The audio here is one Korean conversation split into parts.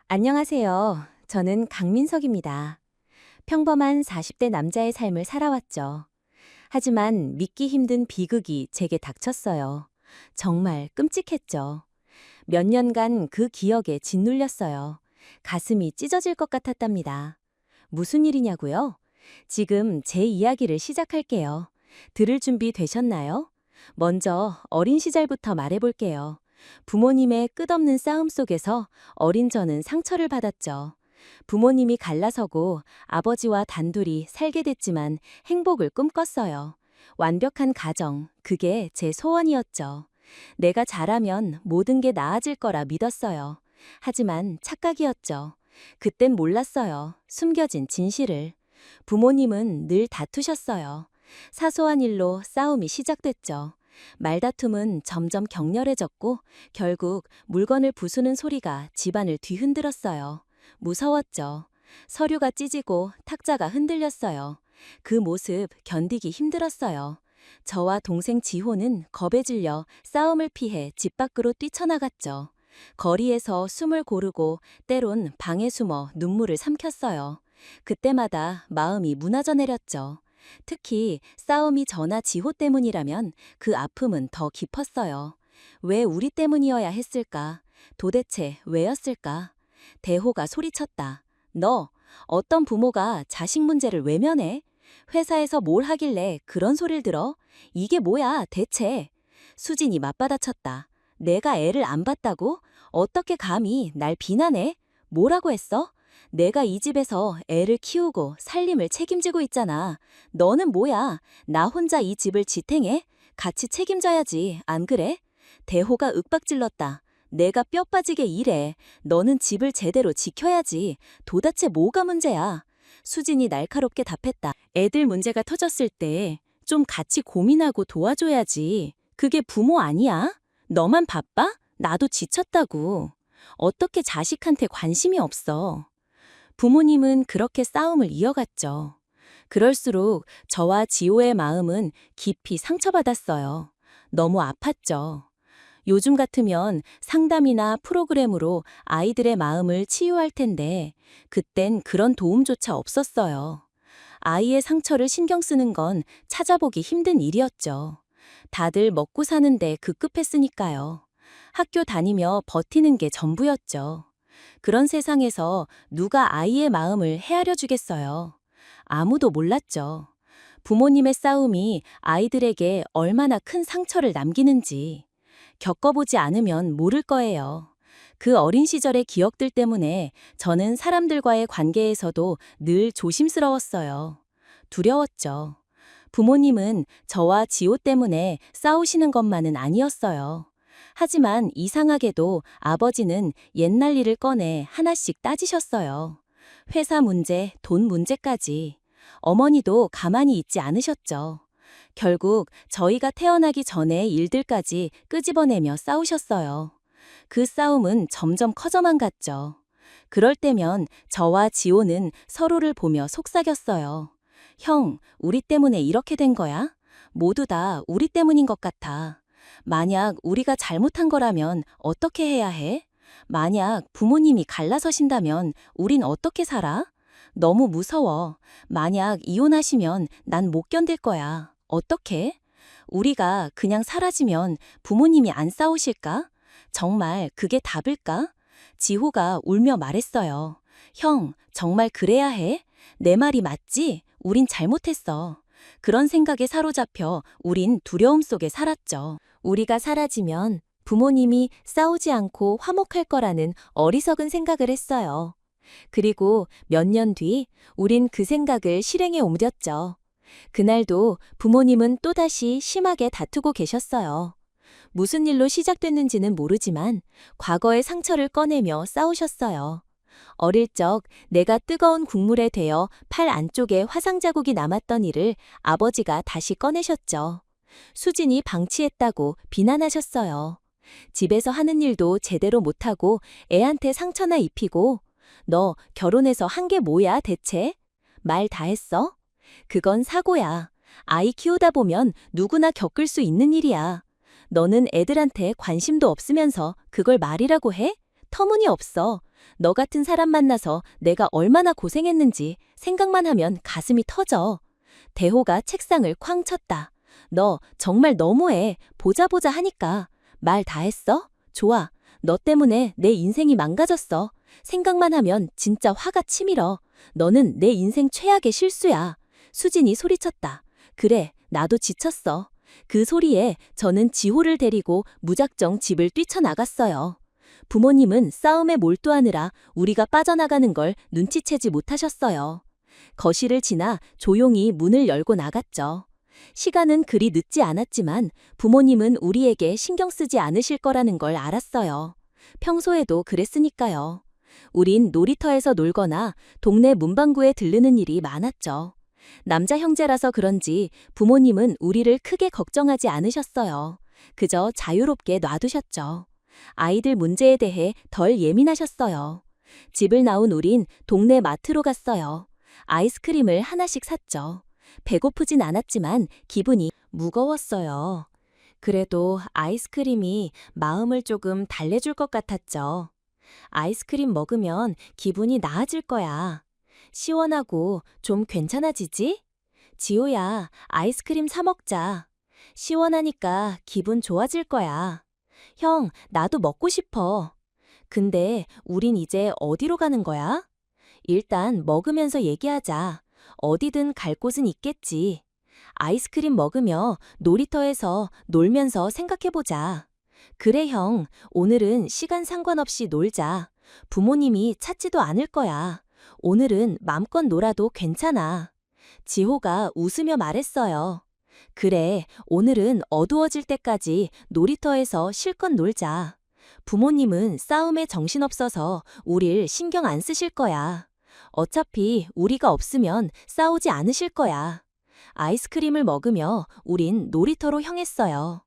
안녕하세요. 저는 강민석입니다. 평범한 40대 남자의 삶을 살아왔죠. 하지만 믿기 힘든 비극이 제게 닥쳤어요. 정말 끔찍했죠. 몇 년간 그 기억에 짓눌렸어요. 가슴이 찢어질 것 같았답니다. 무슨 일이냐고요? 지금 제 이야기를 시작할게요. 들을 준비 되셨나요? 먼저 어린 시절부터 말해볼게요. 부모님의 끝없는 싸움 속에서 어린 저는 상처를 받았죠. 부모님이 갈라서고 아버지와 단둘이 살게 됐지만 행복을 꿈꿨어요. 완벽한 가정, 그게 제 소원이었죠. 내가 잘하면 모든 게 나아질 거라 믿었어요. 하지만 착각이었죠. 그땐 몰랐어요. 숨겨진 진실을. 부모님은 늘 다투셨어요. 사소한 일로 싸움이 시작됐죠. 말다툼은 점점 격렬해졌고 결국 물건을 부수는 소리가 집안을 뒤흔들었어요. 무서웠죠. 서류가 찢어지고 탁자가 흔들렸어요. 그 모습 견디기 힘들었어요. 저와 동생 지호는 겁에 질려 싸움을 피해 집 밖으로 뛰쳐나갔죠. 거리에서 숨을 고르고 때론 방에 숨어 눈물을 삼켰어요. 그때마다 마음이 무너져 내렸죠. 특히 싸움이 저나 지호 때문이라면 그 아픔은 더 깊었어요. 왜 우리 때문이어야 했을까? 도대체 왜였을까? 대호가 소리쳤다. 너, 어떤 부모가 자식 문제를 외면해? 회사에서 뭘 하길래 그런 소리를 들어? 이게 뭐야, 대체? 수진이 맞받아쳤다. 내가 애를 안 봤다고? 어떻게 감히 날 비난해? 뭐라고 했어? 내가 이 집에서 애를 키우고 살림을 책임지고 있잖아. 너는 뭐야? 나 혼자 이 집을 지탱해? 같이 책임져야지, 안 그래? 대호가 윽박질렀다. 내가 뼈 빠지게 일해. 너는 집을 제대로 지켜야지. 도대체 뭐가 문제야? 수진이 날카롭게 답했다. 애들 문제가 터졌을 때 좀 같이 고민하고 도와줘야지. 그게 부모 아니야? 너만 바빠? 나도 지쳤다고. 어떻게 자식한테 관심이 없어? 부모님은 그렇게 싸움을 이어갔죠. 그럴수록 저와 지호의 마음은 깊이 상처받았어요. 너무 아팠죠. 요즘 같으면 상담이나 프로그램으로 아이들의 마음을 치유할 텐데, 그땐 그런 도움조차 없었어요. 아이의 상처를 신경 쓰는 건 찾아보기 힘든 일이었죠. 다들 먹고 사는데 급급했으니까요. 학교 다니며 버티는 게 전부였죠. 그런 세상에서 누가 아이의 마음을 헤아려 주겠어요. 아무도 몰랐죠. 부모님의 싸움이 아이들에게 얼마나 큰 상처를 남기는지. 겪어보지 않으면 모를 거예요. 그 어린 시절의 기억들 때문에 저는 사람들과의 관계에서도 늘 조심스러웠어요. 두려웠죠. 부모님은 저와 지호 때문에 싸우시는 것만은 아니었어요. 하지만 이상하게도 아버지는 옛날 일을 꺼내 하나씩 따지셨어요. 회사 문제, 돈 문제까지. 어머니도 가만히 있지 않으셨죠. 결국 저희가 태어나기 전의 일들까지 끄집어내며 싸우셨어요. 그 싸움은 점점 커져만 갔죠. 그럴 때면 저와 지호는 서로를 보며 속삭였어요. 형, 우리 때문에 이렇게 된 거야? 모두 다 우리 때문인 것 같아. 만약 우리가 잘못한 거라면 어떻게 해야 해? 만약 부모님이 갈라서신다면 우린 어떻게 살아? 너무 무서워. 만약 이혼하시면 난 못 견딜 거야. 어떻게? 우리가 그냥 사라지면 부모님이 안 싸우실까? 정말 그게 답일까? 지호가 울며 말했어요. 형, 정말 그래야 해? 내 말이 맞지? 우린 잘못했어. 그런 생각에 사로잡혀 우린 두려움 속에 살았죠. 우리가 사라지면 부모님이 싸우지 않고 화목할 거라는 어리석은 생각을 했어요. 그리고 몇 년 뒤 우린 그 생각을 실행에 옮겼죠. 그날도 부모님은 또다시 심하게 다투고 계셨어요. 무슨 일로 시작됐는지는 모르지만 과거의 상처를 꺼내며 싸우셨어요. 어릴 적 내가 뜨거운 국물에 데여 팔 안쪽에 화상 자국이 남았던 일을 아버지가 다시 꺼내셨죠. 수진이 방치했다고 비난하셨어요. 집에서 하는 일도 제대로 못하고 애한테 상처나 입히고 너 결혼해서 한 게 뭐야 대체? 말 다 했어? 그건 사고야. 아이 키우다 보면 누구나 겪을 수 있는 일이야. 너는 애들한테 관심도 없으면서 그걸 말이라고 해? 터무니없어. 너 같은 사람 만나서 내가 얼마나 고생했는지 생각만 하면 가슴이 터져. 대호가 책상을 쾅 쳤다. 너 정말 너무해. 보자 보자 하니까. 말 다 했어? 좋아. 너 때문에 내 인생이 망가졌어. 생각만 하면 진짜 화가 치밀어. 너는 내 인생 최악의 실수야. 수진이 소리쳤다. 그래, 나도 지쳤어. 그 소리에 저는 지호를 데리고 무작정 집을 뛰쳐나갔어요. 부모님은 싸움에 몰두하느라 우리가 빠져나가는 걸 눈치채지 못하셨어요. 거실을 지나 조용히 문을 열고 나갔죠. 시간은 그리 늦지 않았지만 부모님은 우리에게 신경 쓰지 않으실 거라는 걸 알았어요. 평소에도 그랬으니까요. 우린 놀이터에서 놀거나 동네 문방구에 들르는 일이 많았죠. 남자 형제라서 그런지 부모님은 우리를 크게 걱정하지 않으셨어요. 그저 자유롭게 놔두셨죠. 아이들 문제에 대해 덜 예민하셨어요. 집을 나온 우린 동네 마트로 갔어요. 아이스크림을 하나씩 샀죠. 배고프진 않았지만 기분이 무거웠어요. 그래도 아이스크림이 마음을 조금 달래줄 것 같았죠. 아이스크림 먹으면 기분이 나아질 거야. 시원하고 좀 괜찮아지지? 지호야, 아이스크림 사 먹자. 시원하니까 기분 좋아질 거야. 형, 나도 먹고 싶어. 근데 우린 이제 어디로 가는 거야? 일단 먹으면서 얘기하자. 어디든 갈 곳은 있겠지. 아이스크림 먹으며 놀이터에서 놀면서 생각해보자. 그래, 형. 오늘은 시간 상관없이 놀자. 부모님이 찾지도 않을 거야. 오늘은 맘껏 놀아도 괜찮아. 지호가 웃으며 말했어요. 그래, 오늘은 어두워질 때까지 놀이터에서 실컷 놀자. 부모님은 싸움에 정신없어서 우릴 신경 안 쓰실 거야. 어차피 우리가 없으면 싸우지 않으실 거야. 아이스크림을 먹으며 우린 놀이터로 향했어요.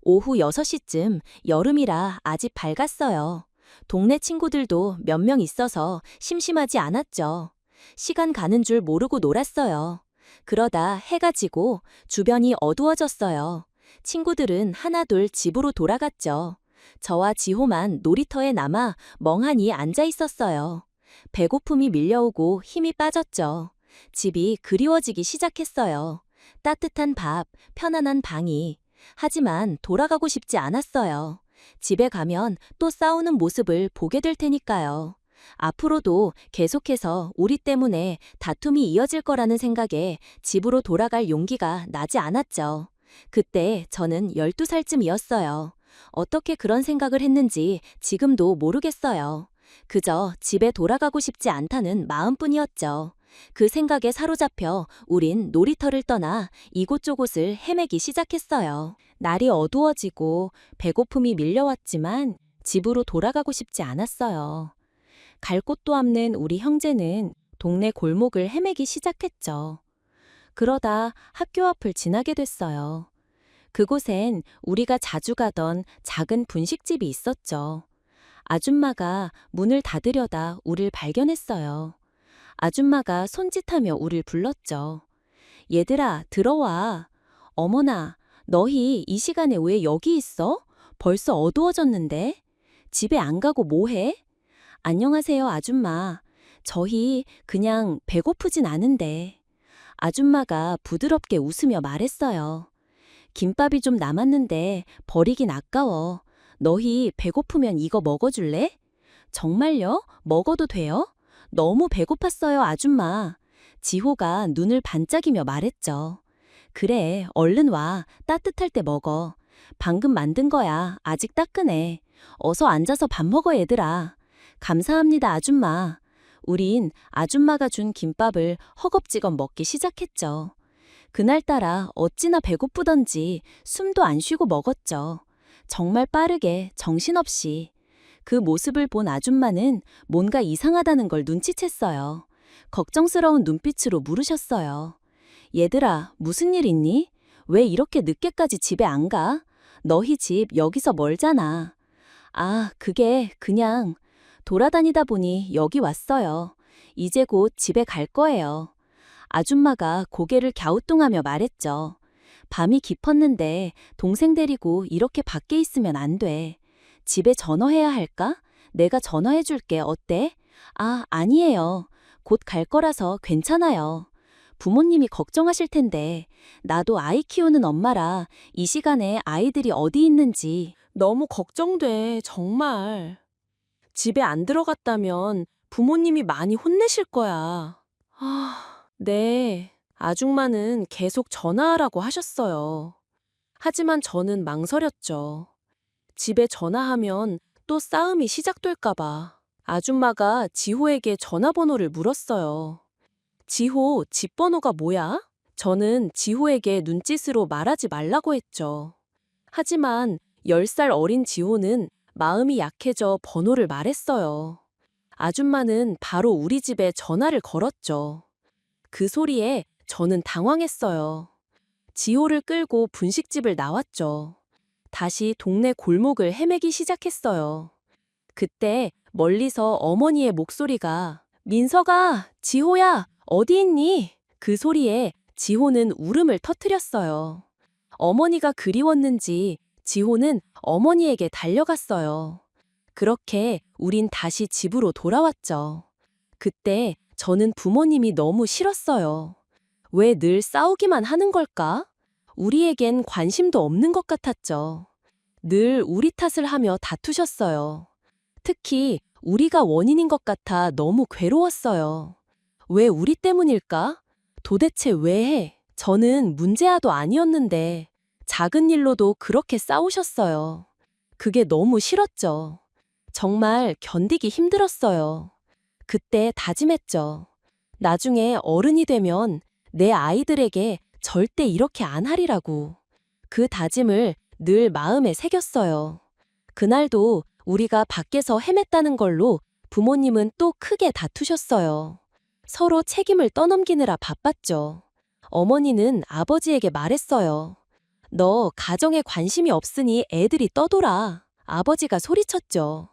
오후 6시쯤 여름이라 아직 밝았어요. 동네 친구들도 몇 명 있어서 심심하지 않았죠. 시간 가는 줄 모르고 놀았어요. 그러다 해가 지고 주변이 어두워졌어요. 친구들은 하나둘 집으로 돌아갔죠. 저와 지호만 놀이터에 남아 멍하니 앉아 있었어요. 배고픔이 밀려오고 힘이 빠졌죠. 집이 그리워지기 시작했어요. 따뜻한 밥, 편안한 방이. 하지만 돌아가고 싶지 않았어요. 집에 가면 또 싸우는 모습을 보게 될 테니까요. 앞으로도 계속해서 우리 때문에 다툼이 이어질 거라는 생각에 집으로 돌아갈 용기가 나지 않았죠. 그때 저는 12살쯤이었어요. 어떻게 그런 생각을 했는지 지금도 모르겠어요. 그저 집에 돌아가고 싶지 않다는 마음뿐이었죠. 그 생각에 사로잡혀 우린 놀이터를 떠나 이곳저곳을 헤매기 시작했어요. 날이 어두워지고 배고픔이 밀려왔지만 집으로 돌아가고 싶지 않았어요. 갈 곳도 없는 우리 형제는 동네 골목을 헤매기 시작했죠. 그러다 학교 앞을 지나게 됐어요. 그곳엔 우리가 자주 가던 작은 분식집이 있었죠. 아줌마가 문을 닫으려다 우릴 발견했어요. 아줌마가 손짓하며 우릴 불렀죠. 얘들아, 들어와. 어머나, 너희 이 시간에 왜 여기 있어? 벌써 어두워졌는데? 집에 안 가고 뭐 해? 안녕하세요, 아줌마. 저희 그냥 배고프진 않은데. 아줌마가 부드럽게 웃으며 말했어요. 김밥이 좀 남았는데 버리긴 아까워. 너희 배고프면 이거 먹어줄래? 정말요? 먹어도 돼요? 너무 배고팠어요, 아줌마. 지호가 눈을 반짝이며 말했죠. 그래, 얼른 와. 따뜻할 때 먹어. 방금 만든 거야. 아직 따끈해. 어서 앉아서 밥 먹어, 얘들아. 감사합니다, 아줌마. 우린 아줌마가 준 김밥을 허겁지겁 먹기 시작했죠. 그날따라 어찌나 배고프던지 숨도 안 쉬고 먹었죠. 정말 빠르게, 정신없이. 그 모습을 본 아줌마는 뭔가 이상하다는 걸 눈치챘어요. 걱정스러운 눈빛으로 물으셨어요. 얘들아, 무슨 일 있니? 왜 이렇게 늦게까지 집에 안 가? 너희 집 여기서 멀잖아. 아, 그게 그냥 돌아다니다 보니 여기 왔어요. 이제 곧 집에 갈 거예요. 아줌마가 고개를 갸우뚱하며 말했죠. 밤이 깊었는데 동생 데리고 이렇게 밖에 있으면 안 돼. 집에 전화해야 할까? 내가 전화해 줄게. 어때? 아, 아니에요. 곧 갈 거라서 괜찮아요. 부모님이 걱정하실 텐데, 나도 아이 키우는 엄마라 이 시간에 아이들이 어디 있는지 너무 걱정돼, 정말. 집에 안 들어갔다면 부모님이 많이 혼내실 거야. 네. 아줌마는 계속 전화하라고 하셨어요. 하지만 저는 망설였죠. 집에 전화하면 또 싸움이 시작될까봐. 아줌마가 지호에게 전화번호를 물었어요. 지호, 집 번호가 뭐야? 저는 지호에게 눈짓으로 말하지 말라고 했죠. 하지만 10살 어린 지호는 마음이 약해져 번호를 말했어요. 아줌마는 바로 우리 집에 전화를 걸었죠. 그 소리에 저는 당황했어요. 지호를 끌고 분식집을 나왔죠. 다시 동네 골목을 헤매기 시작했어요. 그때 멀리서 어머니의 목소리가 민서가, 지호야, 어디 있니? 그 소리에 지호는 울음을 터뜨렸어요. 어머니가 그리웠는지 지호는 어머니에게 달려갔어요. 그렇게 우린 다시 집으로 돌아왔죠. 그때 저는 부모님이 너무 싫었어요. 왜 늘 싸우기만 하는 걸까? 우리에겐 관심도 없는 것 같았죠. 늘 우리 탓을 하며 다투셨어요. 특히 우리가 원인인 것 같아 너무 괴로웠어요. 왜 우리 때문일까? 도대체 왜 해? 저는 문제아도 아니었는데 작은 일로도 그렇게 싸우셨어요. 그게 너무 싫었죠. 정말 견디기 힘들었어요. 그때 다짐했죠. 나중에 어른이 되면 내 아이들에게 절대 이렇게 안 하리라고. 그 다짐을 늘 마음에 새겼어요. 그날도 우리가 밖에서 헤맸다는 걸로 부모님은 또 크게 다투셨어요. 서로 책임을 떠넘기느라 바빴죠. 어머니는 아버지에게 말했어요. 너 가정에 관심이 없으니 애들이 떠돌아. 아버지가 소리쳤죠.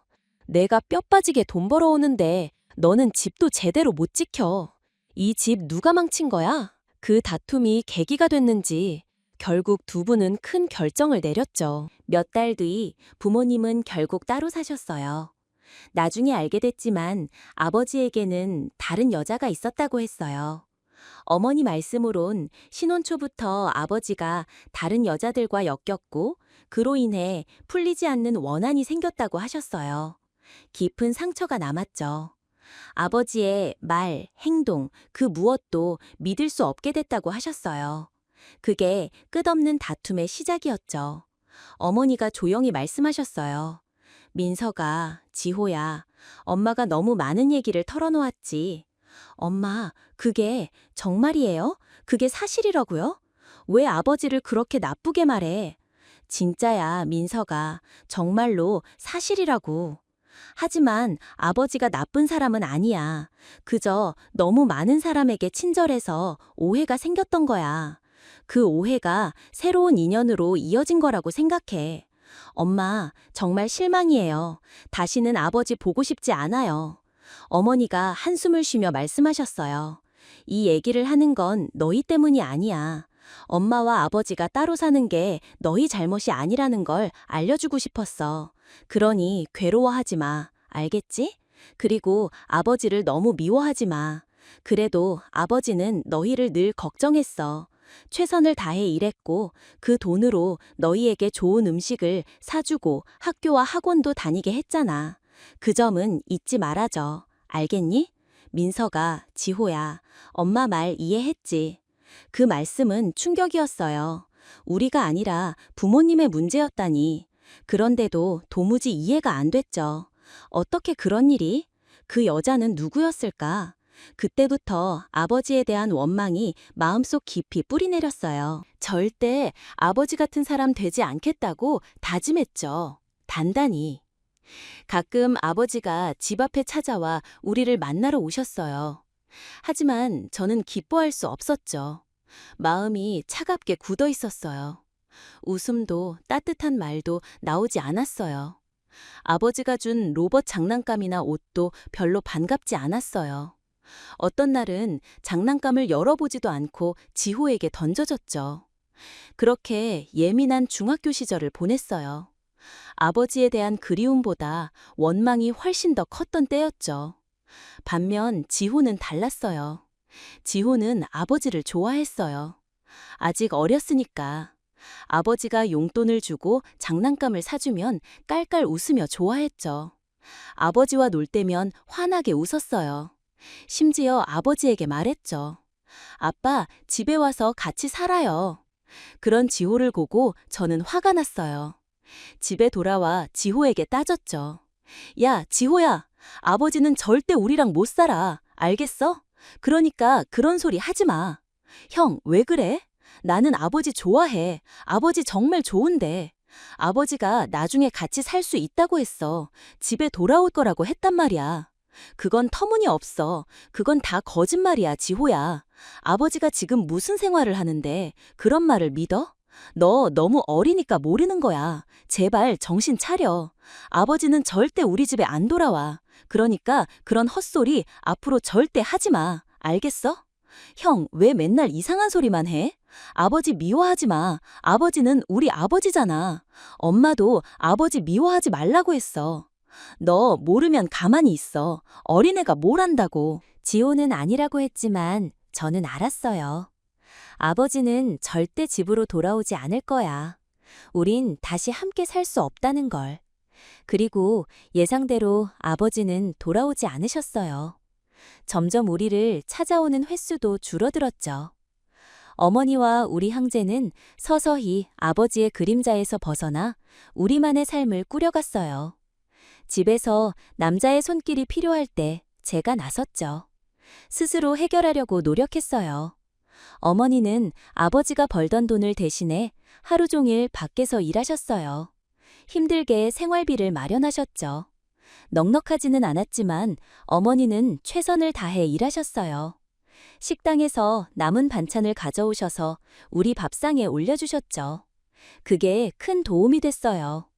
내가 뼈 빠지게 돈 벌어오는데 너는 집도 제대로 못 지켜. 이 집 누가 망친 거야? 그 다툼이 계기가 됐는지 결국 두 분은 큰 결정을 내렸죠. 몇 달 뒤 부모님은 결국 따로 사셨어요. 나중에 알게 됐지만 아버지에게는 다른 여자가 있었다고 했어요. 어머니 말씀으론 신혼 초부터 아버지가 다른 여자들과 엮였고 그로 인해 풀리지 않는 원한이 생겼다고 하셨어요. 깊은 상처가 남았죠. 아버지의 말, 행동, 그 무엇도 믿을 수 없게 됐다고 하셨어요. 그게 끝없는 다툼의 시작이었죠. 어머니가 조용히 말씀하셨어요. 민서가, 지호야, 엄마가 너무 많은 얘기를 털어놓았지. 엄마, 그게 정말이에요? 그게 사실이라고요? 왜 아버지를 그렇게 나쁘게 말해? 진짜야, 민서가. 정말로 사실이라고. 하지만 아버지가 나쁜 사람은 아니야. 그저 너무 많은 사람에게 친절해서 오해가 생겼던 거야. 그 오해가 새로운 인연으로 이어진 거라고 생각해. 엄마, 정말 실망이에요. 다시는 아버지 보고 싶지 않아요. 어머니가 한숨을 쉬며 말씀하셨어요. 이 얘기를 하는 건 너희 때문이 아니야. 엄마와 아버지가 따로 사는 게 너희 잘못이 아니라는 걸 알려주고 싶었어. 그러니 괴로워하지 마. 알겠지? 그리고 아버지를 너무 미워하지 마. 그래도 아버지는 너희를 늘 걱정했어. 최선을 다해 일했고 그 돈으로 너희에게 좋은 음식을 사주고 학교와 학원도 다니게 했잖아. 그 점은 잊지 말아줘. 알겠니? 민서가, 지호야, 엄마 말 이해했지? 그 말씀은 충격이었어요. 우리가 아니라 부모님의 문제였다니. 그런데도 도무지 이해가 안 됐죠. 어떻게 그런 일이? 그 여자는 누구였을까? 그때부터 아버지에 대한 원망이 마음속 깊이 뿌리내렸어요. 절대 아버지 같은 사람 되지 않겠다고 다짐했죠. 단단히. 가끔 아버지가 집 앞에 찾아와 우리를 만나러 오셨어요. 하지만 저는 기뻐할 수 없었죠. 마음이 차갑게 굳어 있었어요. 웃음도 따뜻한 말도 나오지 않았어요. 아버지가 준 로봇 장난감이나 옷도 별로 반갑지 않았어요. 어떤 날은 장난감을 열어보지도 않고 지호에게 던져줬죠. 그렇게 예민한 중학교 시절을 보냈어요. 아버지에 대한 그리움보다 원망이 훨씬 더 컸던 때였죠. 반면 지호는 달랐어요. 지호는 아버지를 좋아했어요. 아직 어렸으니까. 아버지가 용돈을 주고 장난감을 사주면 깔깔 웃으며 좋아했죠. 아버지와 놀 때면 환하게 웃었어요. 심지어 아버지에게 말했죠. 아빠, 집에 와서 같이 살아요. 그런 지호를 보고 저는 화가 났어요. 집에 돌아와 지호에게 따졌죠. 야, 지호야. 아버지는 절대 우리랑 못 살아. 알겠어? 그러니까 그런 소리 하지 마. 형, 왜 그래? 나는 아버지 좋아해. 아버지 정말 좋은데. 아버지가 나중에 같이 살 수 있다고 했어. 집에 돌아올 거라고 했단 말이야. 그건 터무니없어. 그건 다 거짓말이야, 지호야. 아버지가 지금 무슨 생활을 하는데 그런 말을 믿어? 너 너무 어리니까 모르는 거야. 제발 정신 차려. 아버지는 절대 우리 집에 안 돌아와. 그러니까 그런 헛소리 앞으로 절대 하지 마. 알겠어? 형, 왜 맨날 이상한 소리만 해? 아버지 미워하지 마. 아버지는 우리 아버지잖아. 엄마도 아버지 미워하지 말라고 했어. 너 모르면 가만히 있어. 어린애가 뭘 안다고. 지호는 아니라고 했지만 저는 알았어요. 아버지는 절대 집으로 돌아오지 않을 거야. 우린 다시 함께 살 수 없다는 걸. 그리고 예상대로 아버지는 돌아오지 않으셨어요. 점점 우리를 찾아오는 횟수도 줄어들었죠. 어머니와 우리 형제는 서서히 아버지의 그림자에서 벗어나 우리만의 삶을 꾸려갔어요. 집에서 남자의 손길이 필요할 때 제가 나섰죠. 스스로 해결하려고 노력했어요. 어머니는 아버지가 벌던 돈을 대신해 하루 종일 밖에서 일하셨어요. 힘들게 생활비를 마련하셨죠. 넉넉하지는 않았지만 어머니는 최선을 다해 일하셨어요. 식당에서 남은 반찬을 가져오셔서 우리 밥상에 올려주셨죠. 그게 큰 도움이 됐어요.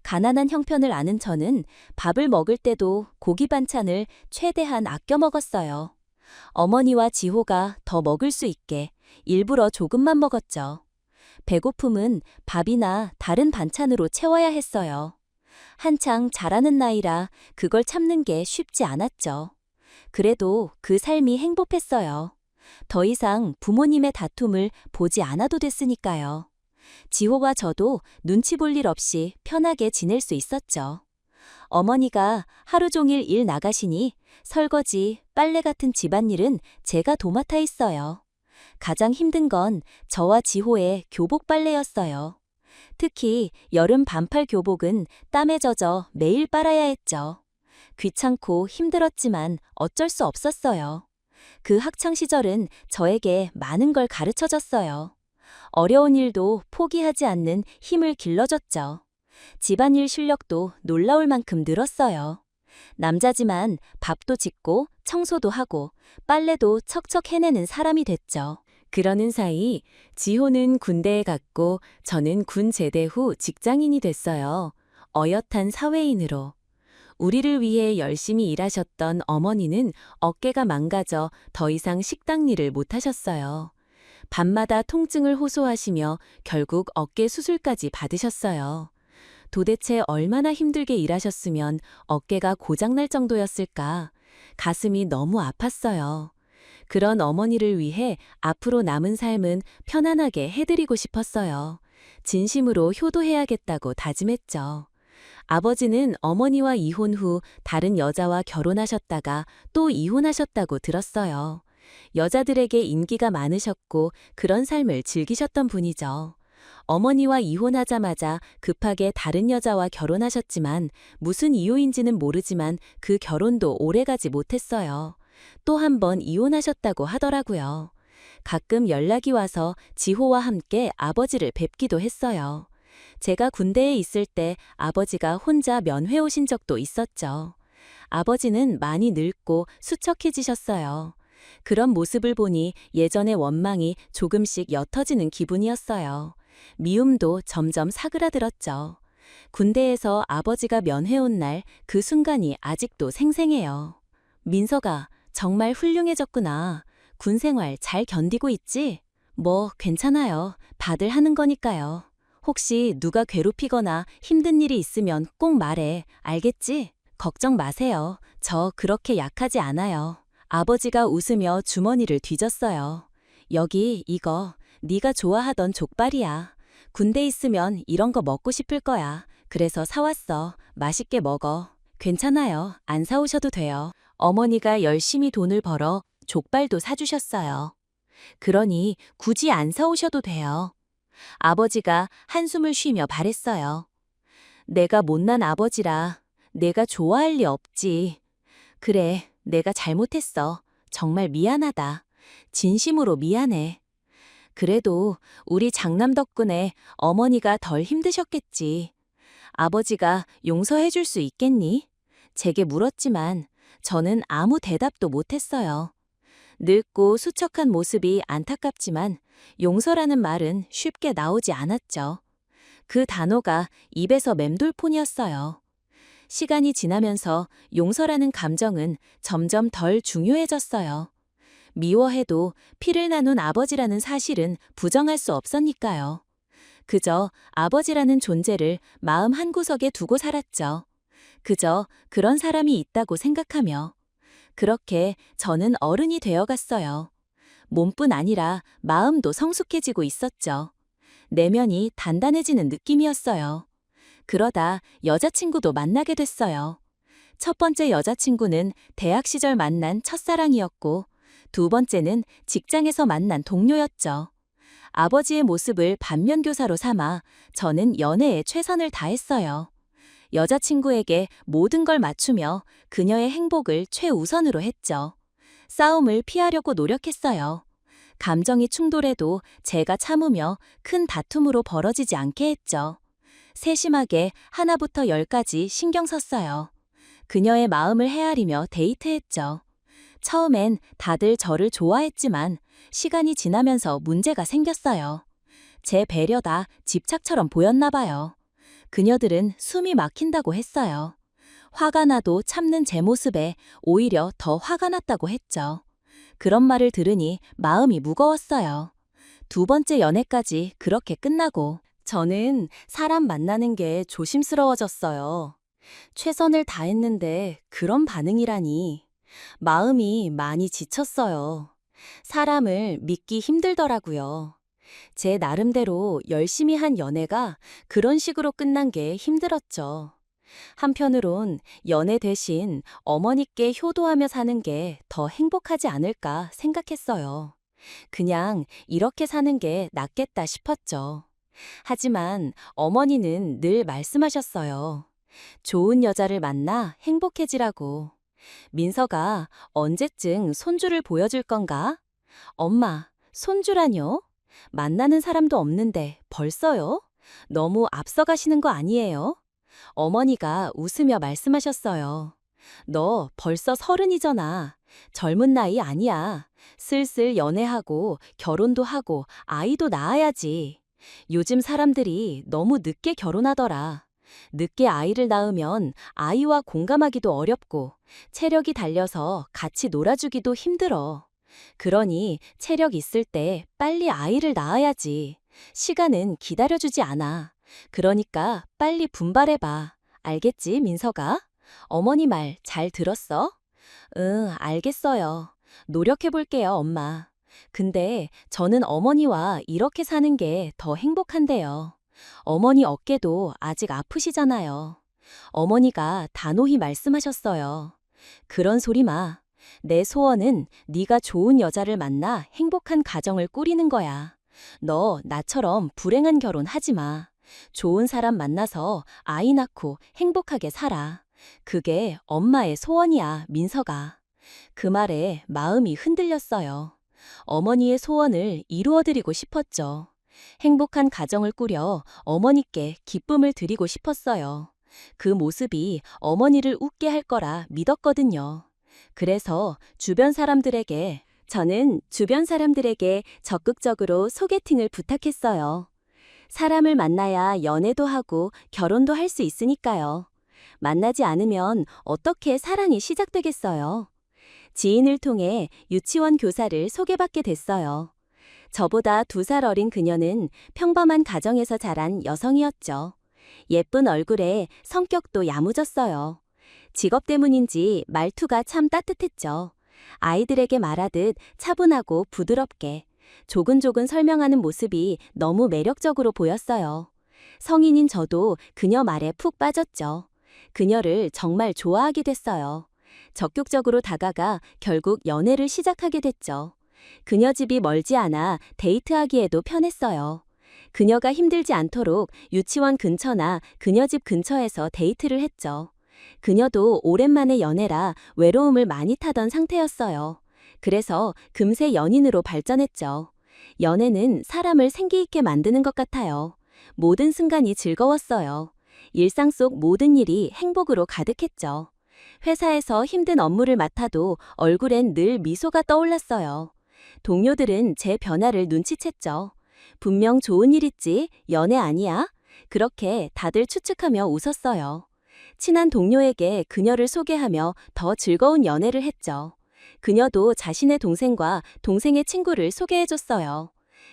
가난한 형편을 아는 저는 밥을 먹을 때도 고기 반찬을 최대한 아껴 먹었어요. 어머니와 지호가 더 먹을 수 있게 일부러 조금만 먹었죠. 배고픔은 밥이나 다른 반찬으로 채워야 했어요. 한창 자라는 나이라 그걸 참는 게 쉽지 않았죠. 그래도 그 삶이 행복했어요. 더 이상 부모님의 다툼을 보지 않아도 됐으니까요. 지호와 저도 눈치 볼 일 없이 편하게 지낼 수 있었죠. 어머니가 하루 종일 일 나가시니 설거지, 빨래 같은 집안일은 제가 도맡아 있어요. 가장 힘든 건 저와 지호의 교복 빨래였어요. 특히 여름 반팔 교복은 땀에 젖어 매일 빨아야 했죠. 귀찮고 힘들었지만 어쩔 수 없었어요. 그 학창 시절은 저에게 많은 걸 가르쳐 줬어요. 어려운 일도 포기하지 않는 힘을 길러줬죠. 집안일 실력도 놀라울 만큼 늘었어요. 남자지만 밥도 짓고 청소도 하고 빨래도 척척 해내는 사람이 됐죠. 그러는 사이 지호는 군대에 갔고 저는 군 제대 후 직장인이 됐어요. 어엿한 사회인으로. 우리를 위해 열심히 일하셨던 어머니는 어깨가 망가져 더 이상 식당 일을 못하셨어요. 밤마다 통증을 호소하시며 결국 어깨 수술까지 받으셨어요. 도대체 얼마나 힘들게 일하셨으면 어깨가 고장날 정도였을까? 가슴이 너무 아팠어요. 그런 어머니를 위해 앞으로 남은 삶은 편안하게 해드리고 싶었어요. 진심으로 효도해야겠다고 다짐했죠. 아버지는 어머니와 이혼 후 다른 여자와 결혼하셨다가 또 이혼하셨다고 들었어요. 여자들에게 인기가 많으셨고 그런 삶을 즐기셨던 분이죠. 어머니와 이혼하자마자 급하게 다른 여자와 결혼하셨지만 무슨 이유인지는 모르지만 그 결혼도 오래가지 못했어요. 또 한 번 이혼하셨다고 하더라고요. 가끔 연락이 와서 지호와 함께 아버지를 뵙기도 했어요. 제가 군대에 있을 때 아버지가 혼자 면회 오신 적도 있었죠. 아버지는 많이 늙고 수척해지셨어요. 그런 모습을 보니 예전의 원망이 조금씩 옅어지는 기분이었어요. 미움도 점점 사그라들었죠. 군대에서 아버지가 면회 온 날 그 순간이 아직도 생생해요. 민서가 정말 훌륭해졌구나. 군 생활 잘 견디고 있지? 뭐 괜찮아요. 다들 하는 거니까요. 혹시 누가 괴롭히거나 힘든 일이 있으면 꼭 말해. 알겠지? 걱정 마세요. 저 그렇게 약하지 않아요. 아버지가 웃으며 주머니를 뒤졌어요. 여기 이거 네가 좋아하던 족발이야. 군대 있으면 이런 거 먹고 싶을 거야. 그래서 사왔어. 맛있게 먹어. 괜찮아요. 안 사오셔도 돼요. 어머니가 열심히 돈을 벌어 족발도 사주셨어요. 그러니 굳이 안 사오셔도 돼요. 아버지가 한숨을 쉬며 말했어요. 내가 못난 아버지라 내가 좋아할 리 없지. 그래, 내가 잘못했어. 정말 미안하다. 진심으로 미안해. 그래도 우리 장남 덕분에 어머니가 덜 힘드셨겠지. 아버지가 용서해 줄 수 있겠니? 제게 물었지만 저는 아무 대답도 못했어요. 늙고 수척한 모습이 안타깝지만 용서라는 말은 쉽게 나오지 않았죠. 그 단어가 입에서 맴돌 뿐이었어요. 시간이 지나면서 용서라는 감정은 점점 덜 중요해졌어요. 미워해도 피를 나눈 아버지라는 사실은 부정할 수 없었니까요. 그저 아버지라는 존재를 마음 한구석에 두고 살았죠. 그저 그런 사람이 있다고 생각하며. 그렇게 저는 어른이 되어갔어요. 몸뿐 아니라 마음도 성숙해지고 있었죠. 내면이 단단해지는 느낌이었어요. 그러다 여자친구도 만나게 됐어요. 첫 번째 여자친구는 대학 시절 만난 첫사랑이었고, 두 번째는 직장에서 만난 동료였죠. 아버지의 모습을 반면교사로 삼아 저는 연애에 최선을 다했어요. 여자친구에게 모든 걸 맞추며 그녀의 행복을 최우선으로 했죠. 싸움을 피하려고 노력했어요. 감정이 충돌해도 제가 참으며 큰 다툼으로 벌어지지 않게 했죠. 세심하게 하나부터 열까지 신경 썼어요. 그녀의 마음을 헤아리며 데이트했죠. 처음엔 다들 저를 좋아했지만 시간이 지나면서 문제가 생겼어요. 제 배려다 집착처럼 보였나 봐요. 그녀들은 숨이 막힌다고 했어요. 화가 나도 참는 제 모습에 오히려 더 화가 났다고 했죠. 그런 말을 들으니 마음이 무거웠어요. 두 번째 연애까지 그렇게 끝나고 저는 사람 만나는 게 조심스러워졌어요. 최선을 다했는데 그런 반응이라니. 마음이 많이 지쳤어요. 사람을 믿기 힘들더라고요. 제 나름대로 열심히 한 연애가 그런 식으로 끝난 게 힘들었죠. 한편으론 연애 대신 어머니께 효도하며 사는 게 더 행복하지 않을까 생각했어요. 그냥 이렇게 사는 게 낫겠다 싶었죠. 하지만 어머니는 늘 말씀하셨어요. 좋은 여자를 만나 행복해지라고. 민서가 언제쯤 손주를 보여줄 건가? 엄마, 손주라뇨? 만나는 사람도 없는데 벌써요? 너무 앞서가시는 거 아니에요? 어머니가 웃으며 말씀하셨어요. 너 벌써 30이잖아. 젊은 나이 아니야. 슬슬 연애하고 결혼도 하고 아이도 낳아야지. 요즘 사람들이 너무 늦게 결혼하더라. 늦게 아이를 낳으면 아이와 공감하기도 어렵고 체력이 달려서 같이 놀아주기도 힘들어. 그러니 체력 있을 때 빨리 아이를 낳아야지. 시간은 기다려주지 않아. 그러니까 빨리 분발해봐. 알겠지, 민서가? 어머니 말 잘 들었어? 응, 알겠어요. 노력해볼게요, 엄마. 근데 저는 어머니와 이렇게 사는 게 더 행복한데요. 어머니 어깨도 아직 아프시잖아요. 어머니가 단호히 말씀하셨어요. 그런 소리 마. 내 소원은 네가 좋은 여자를 만나 행복한 가정을 꾸리는 거야. 너 나처럼 불행한 결혼 하지 마. 좋은 사람 만나서 아이 낳고 행복하게 살아. 그게 엄마의 소원이야, 민서가. 그 말에 마음이 흔들렸어요. 어머니의 소원을 이루어드리고 싶었죠. 행복한 가정을 꾸려 어머니께 기쁨을 드리고 싶었어요. 그 모습이 어머니를 웃게 할 거라 믿었거든요. 그래서 저는 주변 사람들에게 적극적으로 소개팅을 부탁했어요. 사람을 만나야 연애도 하고 결혼도 할 수 있으니까요. 만나지 않으면 어떻게 사랑이 시작되겠어요? 지인을 통해 유치원 교사를 소개받게 됐어요. 저보다 2살 어린 그녀는 평범한 가정에서 자란 여성이었죠. 예쁜 얼굴에 성격도 야무졌어요. 직업 때문인지 말투가 참 따뜻했죠. 아이들에게 말하듯 차분하고 부드럽게 조근조근 설명하는 모습이 너무 매력적으로 보였어요. 성인인 저도 그녀 말에 푹 빠졌죠. 그녀를 정말 좋아하게 됐어요. 적극적으로 다가가 결국 연애를 시작하게 됐죠. 그녀 집이 멀지 않아 데이트하기에도 편했어요. 그녀가 힘들지 않도록 유치원 근처나 그녀 집 근처에서 데이트를 했죠. 그녀도 오랜만에 연애라 외로움을 많이 타던 상태였어요. 그래서 금세 연인으로 발전했죠. 연애는 사람을 생기 있게 만드는 것 같아요. 모든 순간이 즐거웠어요. 일상 속 모든 일이 행복으로 가득했죠. 회사에서 힘든 업무를 맡아도 얼굴엔 늘 미소가 떠올랐어요. 동료들은 제 변화를 눈치챘죠. 분명 좋은 일 있지, 연애 아니야? 그렇게 다들 추측하며 웃었어요. 친한 동료에게 그녀를 소개하며 더 즐거운 연애를 했죠. 그녀도 자신의 동생과 동생의 친구를 소개해줬어요.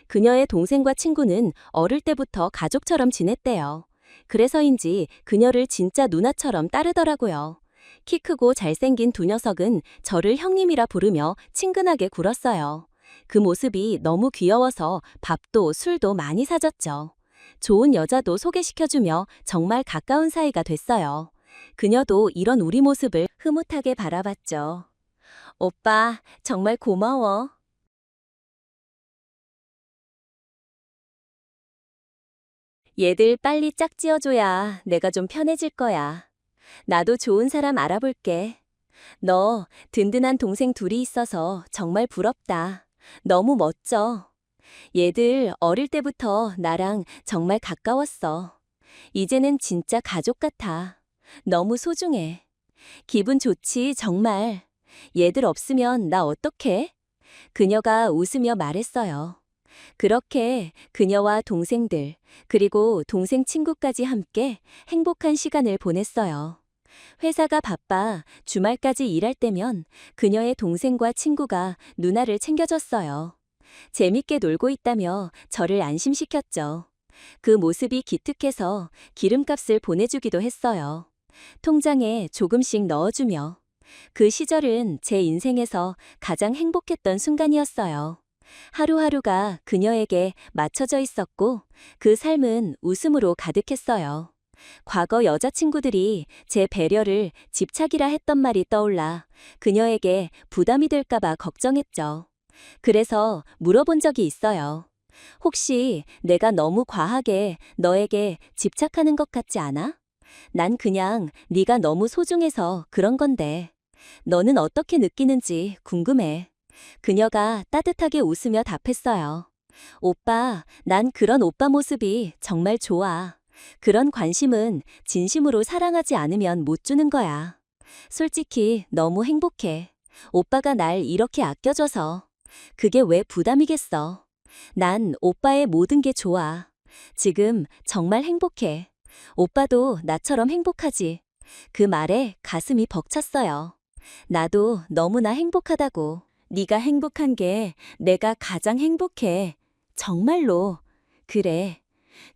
그녀의 동생과 친구는 어릴 때부터 가족처럼 지냈대요. 그래서인지 그녀를 진짜 누나처럼 따르더라고요. 키 크고 잘생긴 두 녀석은 저를 형님이라 부르며 친근하게 굴었어요. 그 모습이 너무 귀여워서 밥도 술도 많이 사줬죠. 좋은 여자도 소개시켜주며 정말 가까운 사이가 됐어요. 그녀도 이런 우리 모습을 흐뭇하게 바라봤죠. 오빠, 정말 고마워. 얘들 빨리 짝지어줘야 내가 좀 편해질 거야. 나도 좋은 사람 알아볼게. 너 든든한 동생 둘이 있어서 정말 부럽다. 너무 멋져. 얘들 어릴 때부터 나랑 정말 가까웠어. 이제는 진짜 가족 같아. 너무 소중해. 기분 좋지, 정말. 얘들 없으면 나 어떡해? 그녀가 웃으며 말했어요. 그렇게 그녀와 동생들, 그리고 동생 친구까지 함께 행복한 시간을 보냈어요. 회사가 바빠 주말까지 일할 때면 그녀의 동생과 친구가 누나를 챙겨줬어요. 재밌게 놀고 있다며 저를 안심시켰죠. 그 모습이 기특해서 기름값을 보내주기도 했어요. 통장에 조금씩 넣어주며. 그 시절은 제 인생에서 가장 행복했던 순간이었어요. 하루하루가 그녀에게 맞춰져 있었고 그 삶은 웃음으로 가득했어요. 과거 여자친구들이 제 배려를 집착이라 했던 말이 떠올라 그녀에게 부담이 될까봐 걱정했죠. 그래서 물어본 적이 있어요. 혹시 내가 너무 과하게 너에게 집착하는 것 같지 않아? 난 그냥 네가 너무 소중해서 그런 건데. 너는 어떻게 느끼는지 궁금해. 그녀가 따뜻하게 웃으며 답했어요. 오빠, 난 그런 오빠 모습이 정말 좋아. 그런 관심은 진심으로 사랑하지 않으면 못 주는 거야. 솔직히 너무 행복해. 오빠가 날 이렇게 아껴줘서. 그게 왜 부담이겠어. 난 오빠의 모든 게 좋아. 지금 정말 행복해. 오빠도 나처럼 행복하지. 그 말에 가슴이 벅찼어요. 나도 너무나 행복하다고. 네가 행복한 게 내가 가장 행복해. 정말로. 그래.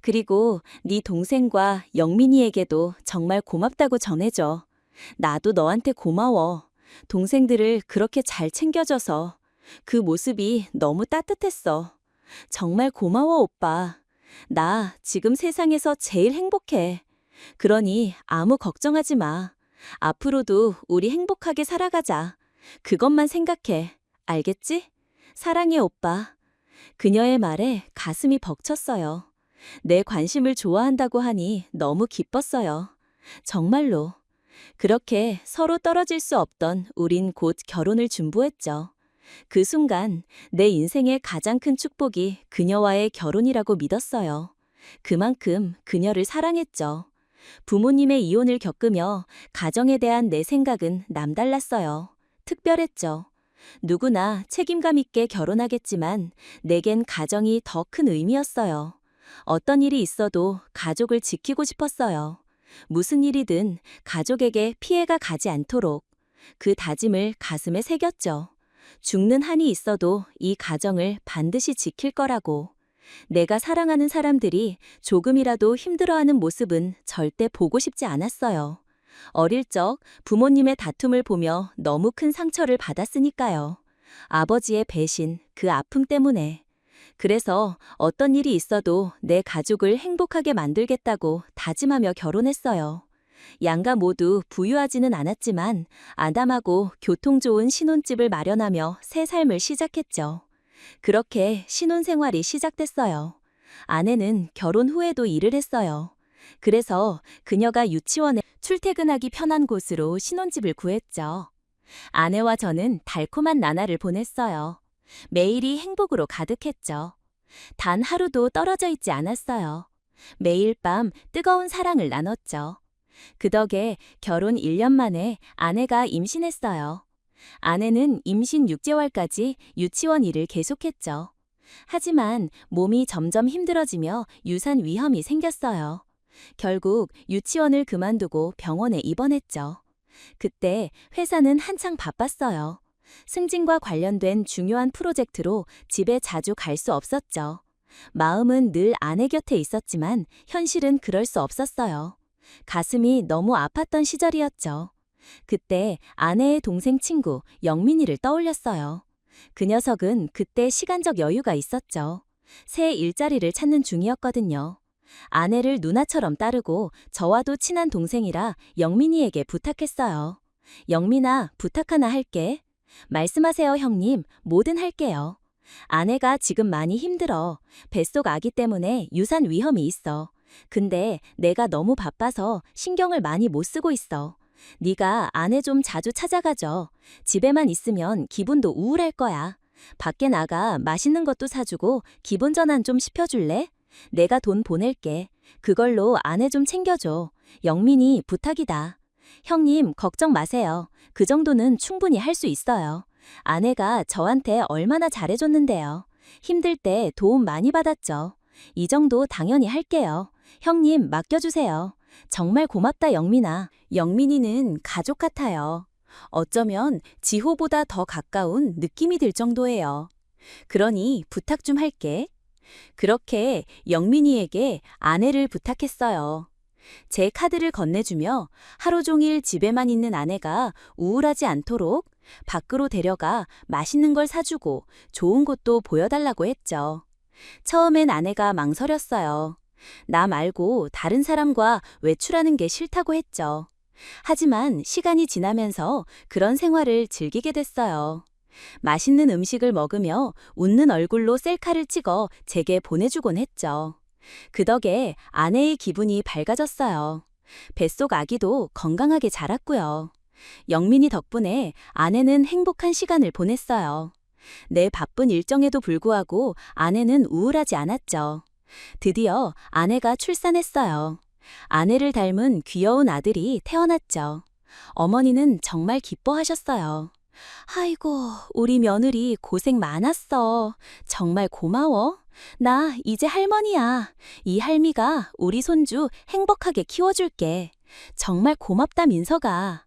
그리고 네 동생과 영민이에게도 정말 고맙다고 전해줘. 나도 너한테 고마워. 동생들을 그렇게 잘 챙겨줘서. 그 모습이 너무 따뜻했어. 정말 고마워, 오빠. 나 지금 세상에서 제일 행복해. 그러니 아무 걱정하지 마. 앞으로도 우리 행복하게 살아가자. 그것만 생각해. 알겠지? 사랑해, 오빠. 그녀의 말에 가슴이 벅찼어요. 내 관심을 좋아한다고 하니 너무 기뻤어요. 정말로. 그렇게 서로 떨어질 수 없던 우린 곧 결혼을 준비했죠. 그 순간 내 인생의 가장 큰 축복이 그녀와의 결혼이라고 믿었어요. 그만큼 그녀를 사랑했죠. 부모님의 이혼을 겪으며 가정에 대한 내 생각은 남달랐어요. 특별했죠. 누구나 책임감 있게 결혼하겠지만 내겐 가정이 더 큰 의미였어요. 어떤 일이 있어도 가족을 지키고 싶었어요. 무슨 일이든 가족에게 피해가 가지 않도록 그 다짐을 가슴에 새겼죠. 죽는 한이 있어도 이 가정을 반드시 지킬 거라고. 내가 사랑하는 사람들이 조금이라도 힘들어하는 모습은 절대 보고 싶지 않았어요. 어릴 적 부모님의 다툼을 보며 너무 큰 상처를 받았으니까요. 아버지의 배신, 그 아픔 때문에. 그래서 어떤 일이 있어도 내 가족을 행복하게 만들겠다고 다짐하며 결혼했어요. 양가 모두 부유하지는 않았지만 아담하고 교통 좋은 신혼집을 마련하며 새 삶을 시작했죠. 그렇게 신혼생활이 시작됐어요. 아내는 결혼 후에도 일을 했어요. 그래서 그녀가 유치원에 출퇴근하기 편한 곳으로 신혼집을 구했죠. 아내와 저는 달콤한 나날을 보냈어요. 매일이 행복으로 가득했죠. 단 하루도 떨어져 있지 않았어요. 매일 밤 뜨거운 사랑을 나눴죠. 그 덕에 결혼 1년 만에 아내가 임신했어요. 아내는 임신 6개월까지 유치원 일을 계속했죠. 하지만 몸이 점점 힘들어지며 유산 위험이 생겼어요. 결국 유치원을 그만두고 병원에 입원했죠. 그때 회사는 한창 바빴어요. 승진과 관련된 중요한 프로젝트로 집에 자주 갈 수 없었죠. 마음은 늘 아내 곁에 있었지만 현실은 그럴 수 없었어요. 가슴이 너무 아팠던 시절이었죠. 그때 아내의 동생 친구 영민이를 떠올렸어요. 그 녀석은 그때 시간적 여유가 있었죠. 새 일자리를 찾는 중이었거든요. 아내를 누나처럼 따르고 저와도 친한 동생이라 영민이에게 부탁했어요. 영민아, 부탁 하나 할게. 말씀하세요, 형님. 뭐든 할게요. 아내가 지금 많이 힘들어. 뱃속 아기 때문에 유산 위험이 있어. 근데 내가 너무 바빠서 신경을 많이 못 쓰고 있어. 네가 아내 좀 자주 찾아가줘. 집에만 있으면 기분도 우울할 거야. 밖에 나가 맛있는 것도 사주고 기분 전환 좀 시켜줄래? 내가 돈 보낼게. 그걸로 아내 좀 챙겨줘. 영민이 부탁이다. 형님, 걱정 마세요. 그 정도는 충분히 할 수 있어요. 아내가 저한테 얼마나 잘해줬는데요. 힘들 때 도움 많이 받았죠. 이 정도 당연히 할게요. 형님, 맡겨주세요. 정말 고맙다, 영민아. 영민이는 가족 같아요. 어쩌면 지호보다 더 가까운 느낌이 들 정도예요. 그러니 부탁 좀 할게. 그렇게 영민이에게 아내를 부탁했어요. 제 카드를 건네주며 하루 종일 집에만 있는 아내가 우울하지 않도록 밖으로 데려가 맛있는 걸 사주고 좋은 곳도 보여달라고 했죠. 처음엔 아내가 망설였어요. 나 말고 다른 사람과 외출하는 게 싫다고 했죠. 하지만 시간이 지나면서 그런 생활을 즐기게 됐어요. 맛있는 음식을 먹으며 웃는 얼굴로 셀카를 찍어 제게 보내주곤 했죠. 그 덕에 아내의 기분이 밝아졌어요. 뱃속 아기도 건강하게 자랐고요. 영민이 덕분에 아내는 행복한 시간을 보냈어요. 내 바쁜 일정에도 불구하고 아내는 우울하지 않았죠. 드디어 아내가 출산했어요. 아내를 닮은 귀여운 아들이 태어났죠. 어머니는 정말 기뻐하셨어요. 아이고, 우리 며느리 고생 많았어. 정말 고마워. 나 이제 할머니야. 이 할미가 우리 손주 행복하게 키워줄게. 정말 고맙다, 민서가.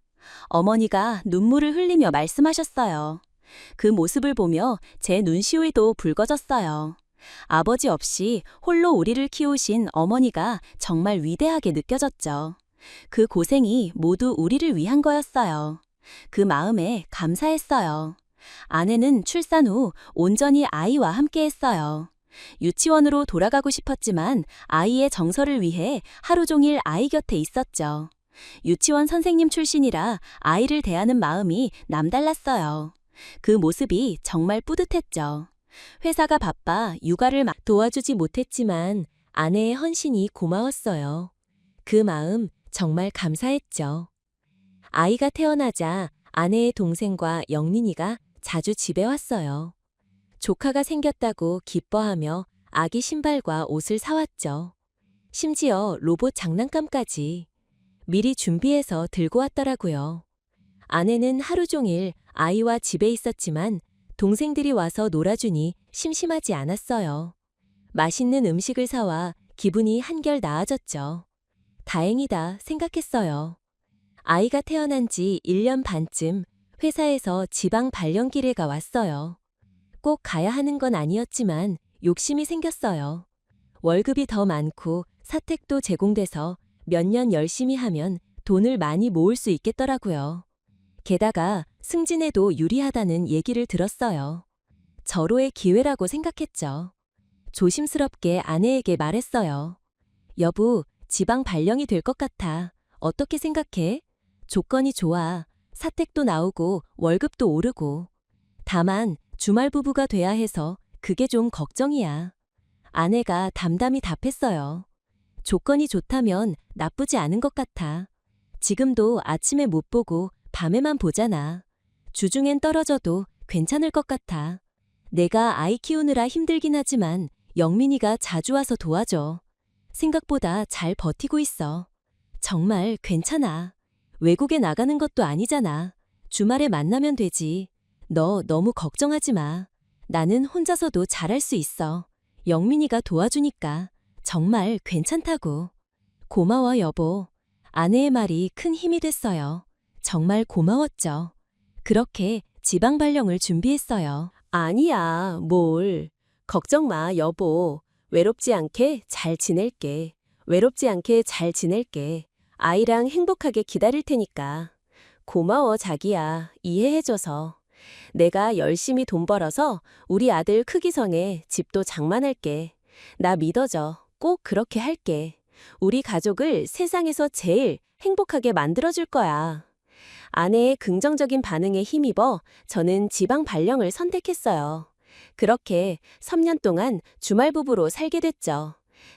어머니가 눈물을 흘리며 말씀하셨어요. 그 모습을 보며 제 눈시울도 붉어졌어요. 아버지 없이 홀로 우리를 키우신 어머니가 정말 위대하게 느껴졌죠. 그 고생이 모두 우리를 위한 거였어요. 그 마음에 감사했어요. 아내는 출산 후 온전히 아이와 함께 했어요. 유치원으로 돌아가고 싶었지만 아이의 정서를 위해 하루 종일 아이 곁에 있었죠. 유치원 선생님 출신이라 아이를 대하는 마음이 남달랐어요. 그 모습이 정말 뿌듯했죠. 회사가 바빠 육아를 도와주지 못했지만 아내의 헌신이 고마웠어요. 그 마음 정말 감사했죠. 아이가 태어나자 아내의 동생과 영민이가 자주 집에 왔어요. 조카가 생겼다고 기뻐하며 아기 신발과 옷을 사왔죠. 심지어 로봇 장난감까지 미리 준비해서 들고 왔더라고요. 아내는 하루 종일 아이와 집에 있었지만 동생들이 와서 놀아주니 심심하지 않았어요. 맛있는 음식을 사와 기분이 한결 나아졌죠. 다행이다 생각했어요. 아이가 태어난 지 1년 반쯤 회사에서 지방 발령기례가 왔어요. 꼭 가야 하는 건 아니었지만 욕심이 생겼어요. 월급이 더 많고 사택도 제공돼서 몇 년 열심히 하면 돈을 많이 모을 수 있겠더라고요. 게다가 승진에도 유리하다는 얘기를 들었어요. 절호의 기회라고 생각했죠. 조심스럽게 아내에게 말했어요. 여보, 지방 발령이 될 것 같아. 어떻게 생각해? 조건이 좋아. 사택도 나오고 월급도 오르고. 다만 주말 부부가 돼야 해서 그게 좀 걱정이야. 아내가 담담히 답했어요. 조건이 좋다면 나쁘지 않은 것 같아. 지금도 아침에 못 보고 밤에만 보잖아. 주중엔 떨어져도 괜찮을 것 같아. 내가 아이 키우느라 힘들긴 하지만 영민이가 자주 와서 도와줘. 생각보다 잘 버티고 있어. 정말 괜찮아. 외국에 나가는 것도 아니잖아. 주말에 만나면 되지. 너 너무 걱정하지 마. 나는 혼자서도 잘할 수 있어. 영민이가 도와주니까 정말 괜찮다고. 고마워, 여보. 아내의 말이 큰 힘이 됐어요. 정말 고마웠죠. 그렇게 지방 발령을 준비했어요. 아니야, 뭘. 걱정 마, 여보. 외롭지 않게 잘 지낼게. 외롭지 않게 잘 지낼게. 아이랑 행복하게 기다릴 테니까. 고마워, 자기야. 이해해줘서. 내가 열심히 돈 벌어서 우리 아들 크기성에 집도 장만할게. 나 믿어줘. 꼭 그렇게 할게. 우리 가족을 세상에서 제일 행복하게 만들어줄 거야. 아내의 긍정적인 반응에 힘입어 저는 지방 발령을 선택했어요. 그렇게 3년 동안 주말 부부로 살게 됐죠.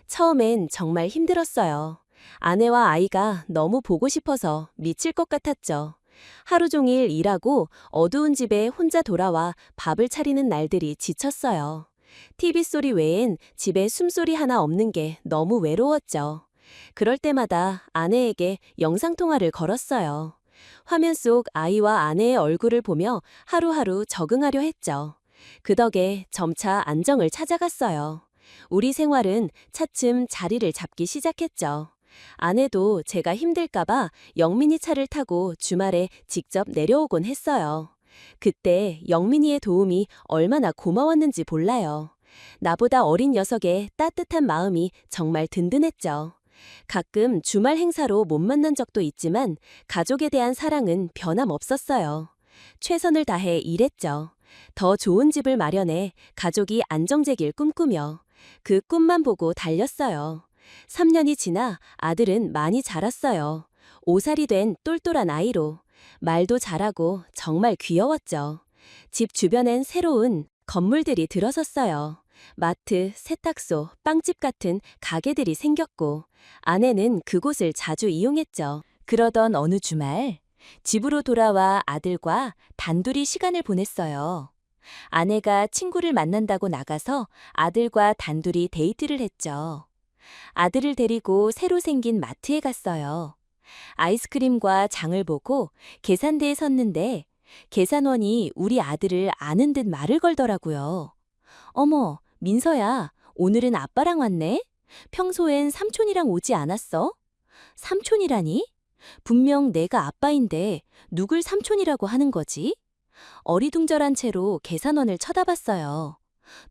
처음엔 정말 힘들었어요. 아내와 아이가 너무 보고 싶어서 미칠 것 같았죠. 하루 종일 일하고 어두운 집에 혼자 돌아와 밥을 차리는 날들이 지쳤어요. TV 소리 외엔 집에 숨소리 하나 없는 게 너무 외로웠죠. 그럴 때마다 아내에게 영상통화를 걸었어요. 화면 속 아이와 아내의 얼굴을 보며 하루하루 적응하려 했죠. 그 덕에 점차 안정을 찾아갔어요. 우리 생활은 차츰 자리를 잡기 시작했죠. 아내도 제가 힘들까봐 영민이 차를 타고 주말에 직접 내려오곤 했어요. 그때 영민이의 도움이 얼마나 고마웠는지 몰라요. 나보다 어린 녀석의 따뜻한 마음이 정말 든든했죠. 가끔 주말 행사로 못 만난 적도 있지만 가족에 대한 사랑은 변함없었어요. 최선을 다해 일했죠. 더 좋은 집을 마련해 가족이 안정되길 꿈꾸며 그 꿈만 보고 달렸어요. 3년이 지나 아들은 많이 자랐어요. 5살이 된 똘똘한 아이로. 말도 잘하고 정말 귀여웠죠. 집 주변엔 새로운 건물들이 들어섰어요. 마트, 세탁소, 빵집 같은 가게들이 생겼고 아내는 그곳을 자주 이용했죠. 그러던 어느 주말 집으로 돌아와 아들과 단둘이 시간을 보냈어요. 아내가 친구를 만난다고 나가서 아들과 단둘이 데이트를 했죠. 아들을 데리고 새로 생긴 마트에 갔어요. 아이스크림과 장을 보고 계산대에 섰는데 계산원이 우리 아들을 아는 듯 말을 걸더라고요. 어머, 민서야, 오늘은 아빠랑 왔네? 평소엔 삼촌이랑 오지 않았어? 삼촌이라니? 분명 내가 아빠인데 누굴 삼촌이라고 하는 거지? 어리둥절한 채로 계산원을 쳐다봤어요.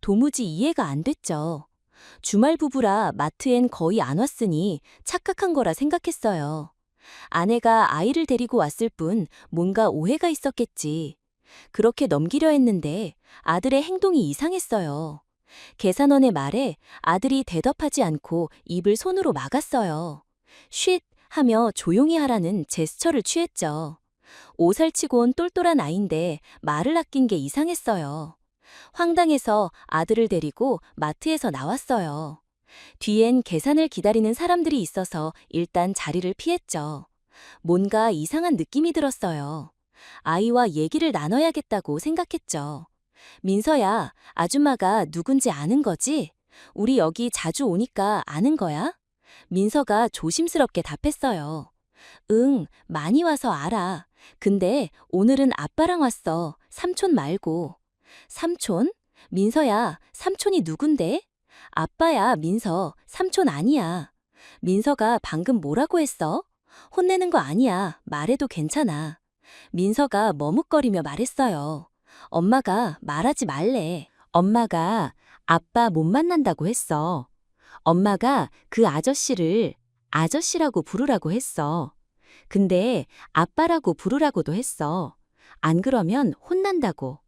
도무지 이해가 안 됐죠. 주말 부부라 마트엔 거의 안 왔으니 착각한 거라 생각했어요. 아내가 아이를 데리고 왔을 뿐 뭔가 오해가 있었겠지. 그렇게 넘기려 했는데 아들의 행동이 이상했어요. 계산원의 말에 아들이 대답하지 않고 입을 손으로 막았어요. 쉿 하며 조용히 하라는 제스처를 취했죠. 5살치곤 똘똘한 아이인데 말을 아낀 게 이상했어요. 황당해서 아들을 데리고 마트에서 나왔어요. 뒤엔 계산을 기다리는 사람들이 있어서 일단 자리를 피했죠. 뭔가 이상한 느낌이 들었어요. 아이와 얘기를 나눠야겠다고 생각했죠. 민서야, 아줌마가 누군지 아는 거지? 우리 여기 자주 오니까 아는 거야? 민서가 조심스럽게 답했어요. 응, 많이 와서 알아. 근데 오늘은 아빠랑 왔어. 삼촌 말고. 삼촌? 민서야, 삼촌이 누군데? 아빠야, 민서. 삼촌 아니야. 민서가 방금 뭐라고 했어? 혼내는 거 아니야. 말해도 괜찮아. 민서가 머뭇거리며 말했어요. 엄마가 말하지 말래. 엄마가 아빠 못 만난다고 했어. 엄마가 그 아저씨를 아저씨라고 부르라고 했어. 근데 아빠라고 부르라고도 했어. 안 그러면 혼난다고.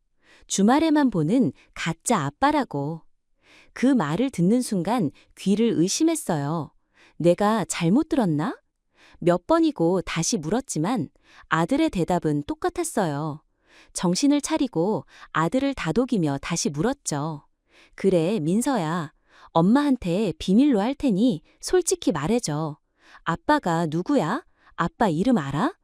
주말에만 보는 가짜 아빠라고. 그 말을 듣는 순간 귀를 의심했어요. 내가 잘못 들었나? 몇 번이고 다시 물었지만 아들의 대답은 똑같았어요. 정신을 차리고 아들을 다독이며 다시 물었죠. 그래, 민서야. 엄마한테 비밀로 할 테니 솔직히 말해줘. 아빠가 누구야? 아빠 이름 알아?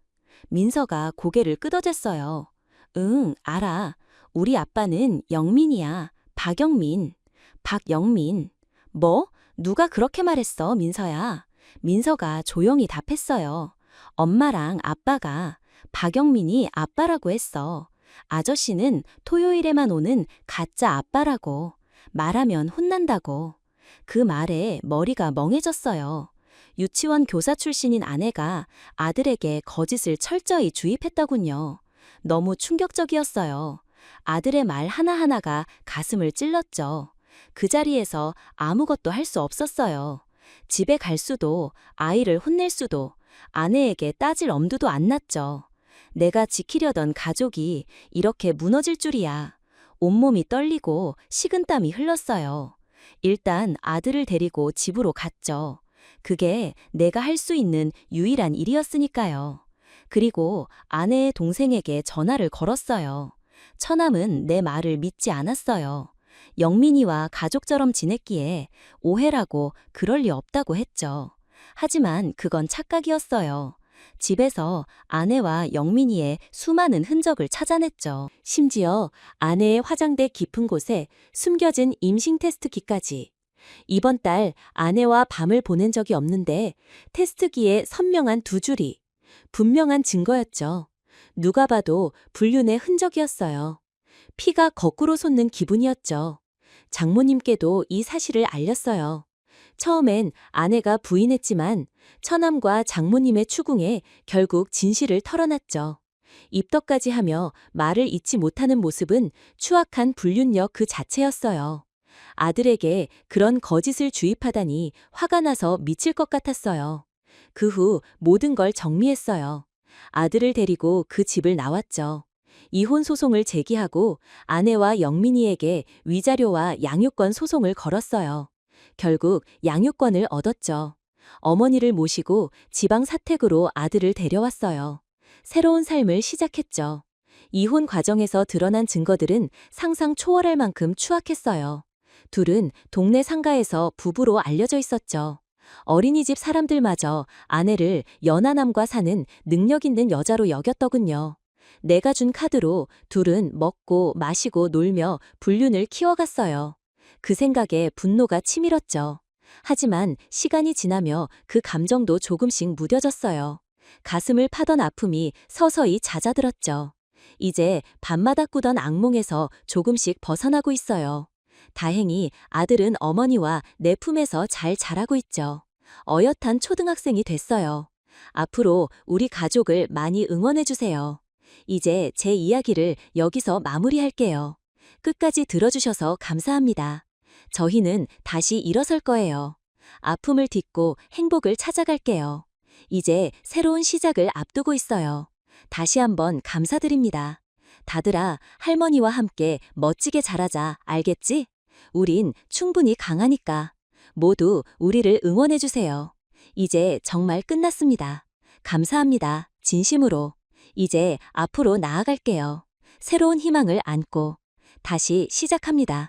민서가 고개를 끄덕였어요. 응, 알아. 우리 아빠는 영민이야. 박영민. 박영민. 뭐? 누가 그렇게 말했어, 민서야? 민서가 조용히 답했어요. 엄마랑 아빠가 박영민이 아빠라고 했어. 아저씨는 토요일에만 오는 가짜 아빠라고. 말하면 혼난다고. 그 말에 머리가 멍해졌어요. 유치원 교사 출신인 아내가 아들에게 거짓을 철저히 주입했더군요. 너무 충격적이었어요. 아들의 말 하나하나가 가슴을 찔렀죠. 그 자리에서 아무것도 할 수 없었어요. 집에 갈 수도, 아이를 혼낼 수도, 아내에게 따질 엄두도 안 났죠. 내가 지키려던 가족이 이렇게 무너질 줄이야. 온몸이 떨리고 식은땀이 흘렀어요. 일단 아들을 데리고 집으로 갔죠. 그게 내가 할 수 있는 유일한 일이었으니까요. 그리고 아내의 동생에게 전화를 걸었어요. 처남은 내 말을 믿지 않았어요. 영민이와 가족처럼 지냈기에 오해라고 그럴 리 없다고 했죠. 하지만 그건 착각이었어요. 집에서 아내와 영민이의 수많은 흔적을 찾아냈죠. 심지어 아내의 화장대 깊은 곳에 숨겨진 임신 테스트기까지. 이번 달 아내와 밤을 보낸 적이 없는데 테스트기에 선명한 두 줄이 분명한 증거였죠. 누가 봐도 불륜의 흔적이었어요. 피가 거꾸로 솟는 기분이었죠. 장모님께도 이 사실을 알렸어요. 처음엔 아내가 부인했지만 처남과 장모님의 추궁에 결국 진실을 털어놨죠. 입덕까지 하며 말을 잊지 못하는 모습은 추악한 불륜력 그 자체였어요. 아들에게 그런 거짓을 주입하다니 화가 나서 미칠 것 같았어요. 그 후 모든 걸 정리했어요. 아들을 데리고 그 집을 나왔죠. 이혼 소송을 제기하고 아내와 영민이에게 위자료와 양육권 소송을 걸었어요. 결국 양육권을 얻었죠. 어머니를 모시고 지방 사택으로 아들을 데려왔어요. 새로운 삶을 시작했죠. 이혼 과정에서 드러난 증거들은 상상 초월할 만큼 추악했어요. 둘은 동네 상가에서 부부로 알려져 있었죠. 어린이집 사람들마저 아내를 연하남과 사는 능력 있는 여자로 여겼더군요. 내가 준 카드로 둘은 먹고 마시고 놀며 불륜을 키워갔어요. 그 생각에 분노가 치밀었죠. 하지만 시간이 지나며 그 감정도 조금씩 무뎌졌어요. 가슴을 파던 아픔이 서서히 잦아들었죠. 이제 밤마다 꾸던 악몽에서 조금씩 벗어나고 있어요. 다행히 아들은 어머니와 내 품에서 잘 자라고 있죠. 어엿한 초등학생이 됐어요. 앞으로 우리 가족을 많이 응원해주세요. 이제 제 이야기를 여기서 마무리할게요. 끝까지 들어주셔서 감사합니다. 저희는 다시 일어설 거예요. 아픔을 딛고 행복을 찾아갈게요. 이제 새로운 시작을 앞두고 있어요. 다시 한번 감사드립니다. 다들아, 할머니와 함께 멋지게 자라자, 알겠지? 우린 충분히 강하니까. 모두 우리를 응원해주세요. 이제 정말 끝났습니다. 감사합니다. 진심으로. 이제 앞으로 나아갈게요. 새로운 희망을 안고 다시 시작합니다.